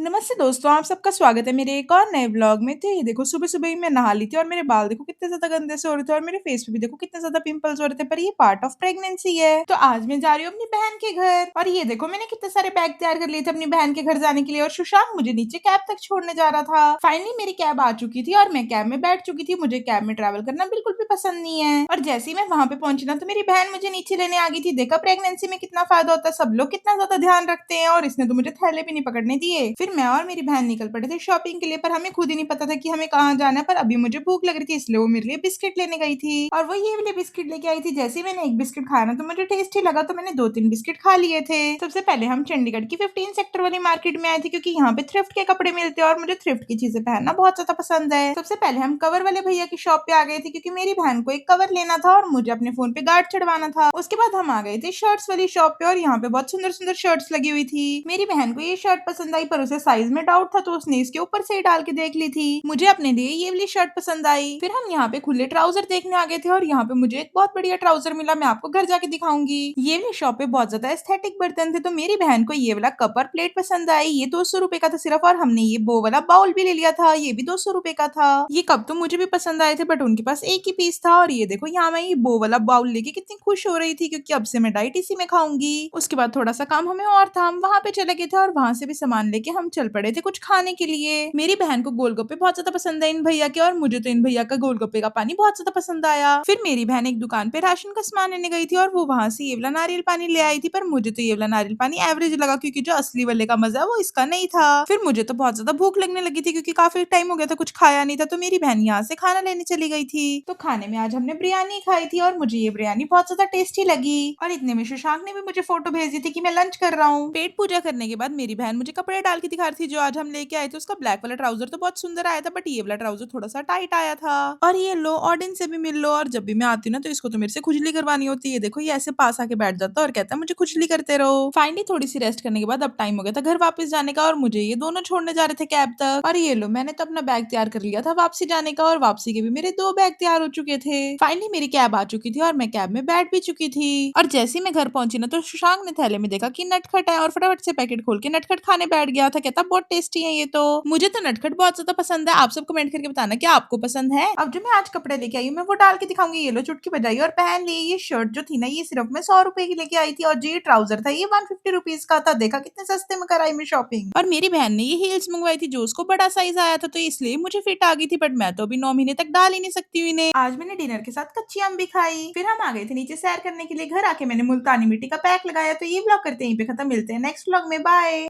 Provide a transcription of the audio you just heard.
नमस्ते दोस्तों, आप सबका स्वागत है मेरे एक और नए व्लॉग में। तो ये देखो सुबह-सुबह ही मैं नहा ली थी और मेरे बाल देखो कितने ज़्यादा गंदे से हो रहे थे और मेरे फेस पे भी देखो कितने ज़्यादा पिंपल्स हो रहे थे, पर ये पार्ट ऑफ प्रेगनेंसी है। तो आज मैं जा रही हूँ अपनी बहन के घर और ये देखो मैंने कितने सारे बैग तैयार कर लिए थे अपनी बहन के घर जाने के लिए और सुशांक मुझे नीचे कैब तक छोड़ने जा रहा था। फाइनली मेरी कैब आ चुकी थी और मैं कैब में बैठ चुकी थी। मुझे कैब में ट्रैवल करना बिल्कुल भी पसंद नहीं है और जैसे ही मैं वहां पे पहुंची ना तो मेरी बहन मुझे नीचे लेने आ गई थी। देखा प्रेगनेंसी में कितना फायदा होता है, सब लोग कितना ज्यादा ध्यान रखते हैं और इसने तो मुझे थैले भी नहीं पकड़ने दिए। फिर मैं और मेरी बहन निकल पड़े थे शॉपिंग के लिए, पर हमें खुद ही नहीं पता था कि हमें कहाँ जाना है। पर अभी मुझे भूख लग रही थी इसलिए वो मेरे लिए बिस्किट लेने गई थी और वो ये वाले बिस्किट लेके आई थी। जैसे ही मैंने एक बिस्किट खाया ना तो मुझे टेस्टी लगा, तो मैंने 2-3 बिस्किट खा लिए थे। सबसे पहले हम चंडीगढ़ की 15 सेक्टर वाली मार्केट में आए थे क्योंकि यहाँ पे थ्रिफ्ट के कपड़े मिलते हैं और मुझे थ्रिफ्ट की चीजें पहनना बहुत ज्यादा पसंद है। सबसे पहले हम कवर वाले भैया की शॉप पे आ गए थे क्योंकि मेरी बहन को एक कवर लेना था और मुझे अपने फोन पे गार्ड चढ़वाना था। उसके बाद हम आ गए थे शर्ट्स वाली शॉप पे और यहाँ पे बहुत सुंदर सुंदर शर्ट्स लगी हुई थी। मेरी बहन को ये शर्ट पसंद आई पर उसे साइज में डाउट था तो उसने इसके ऊपर से ही डाल के देख ली थी। मुझे अपने लिए ये वाली शर्ट पसंद आई। फिर हम यहाँ पे खुले ट्राउजर देखने आ गए थे और यहाँ पे मुझे एक बहुत बढ़िया ट्राउजर मिला, मैं आपको घर जाके दिखाऊंगी। ये वाली शॉप पे बहुत ज्यादा एस्थेटिक बर्तन थे तो मेरी बहन को ये वाला कप और प्लेट पसंद आई। ये 200 रुपए का था सिर्फ और हमने ये बो वाला बाउल भी ले लिया था, ये भी 200 रुपए का था। ये कप तो मुझे भी पसंद आए थे बट उनके पास एक ही पीस था और ये देखो यहाँ मैं ये बो वाला बाउल लेके कितनी खुश हो रही थी क्योंकि अब से मैं डाइट इसी में खाऊंगी। उसके बाद थोड़ा सा काम हमें और था, हम वहां पे चले गए थे और वहां से भी सामान लेके हम चल पड़े थे कुछ खाने के लिए। मेरी बहन को गोलगप्पे बहुत ज्यादा पसंद है इन भैया के और मुझे तो इन भैया का गोलगप्पे का पानी बहुत ज्यादा पसंद आया। फिर मेरी बहन एक दुकान पे राशन का सामान लेने गई थी और वो वहां से ये वाला नारियल पानी ले आई थी, पर मुझे तो ये वाला नारियल पानी एवरेज लगा क्योंकि जो असली वाले का मजा है वो इसका नहीं था। फिर मुझे तो बहुत ज्यादा भूख लगने लगी थी क्योंकि काफी टाइम हो गया था कुछ खाया नहीं था, तो मेरी बहन यहाँ से खाना लेने चली गई थी। तो खाने में आज हमने बिरयानी खाई थी और मुझे ये बिरयानी बहुत ज्यादा टेस्टी लगी और इतने में शशांक ने भी मुझे फोटो भेज दी थी कि मैं लंच कर रहा हूँ। पेट पूजा करने के बाद मेरी बहन मुझे कपड़े डाल के दिखा रही थी जो आज हम लेके आए थे। उसका ब्लैक वाला ट्राउजर तो बहुत सुंदर आया था बट ये वाला ट्राउजर थोड़ा सा टाइट आया था। और ये लो ऑडियंस से भी मिल लो, और जब भी मैं आती हूँ ना तो इसको तो मेरे से खुजली करवानी होती है। देखो ये ऐसे पास आके बैठ जाता है और कहता है मुझे खुजली करते रहो। फाइनली थोड़ी सी रेस्ट करने के बाद अब टाइम हो गया था घर वापस जाने का और मुझे ये दोनों छोड़ने जा रहे थे कैब तक। और ये लो मैंने तो अपना बैग तैयार कर लिया था वापसी जाने का और वापसी के भी मेरे 2 बैग तैयार हो चुके थे। फाइनली मेरी कैब आ चुकी थी और मैं कैब में बैठ भी चुकी थी और जैसे ही मैं घर पहुंची ना तो सुशांक ने थैले में देखा कि नटखट है और फटाफट से पैकेट खोल के नटखट खाने बैठ गया था। कहता बहुत टेस्टी है ये तो। मुझे तो नटखट बहुत ज्यादा पसंद है। आप सब कमेंट करके बताना क्या आपको पसंद है। अब जो मैं आज कपड़े लेके आई हूँ मैं वो डाल के दिखाऊंगी। ये लो चुटकी बजाई और पहन ली। ये शर्ट जो थी ना ये सिर्फ मैं 100 रुपए की लेके आई थी और जो ये ट्राउजर था ये 150 रुपीज का था। देखा कितने सस्ते में कराई मैं शॉपिंग। और मेरी बहन ने ये हील्स मंगवाई थी जो उसको बड़ा साइज आया था तो इसलिए मुझे फिट आ गई थी, बट मैं तो अभी 9 महीने तक डाल ही नहीं सकती हूँ इन्हें। आज मैंने डिनर के साथ कच्ची आम भी खाई। फिर हम आ गए थे नीचे सैर करने के लिए। घर आके मैंने मुल्तानी मिट्टी का पैक लगाया। तो ये ब्लॉग करते हैं यहीं पे खत्म, मिलते हैं नेक्स्ट ब्लॉग में, बाय।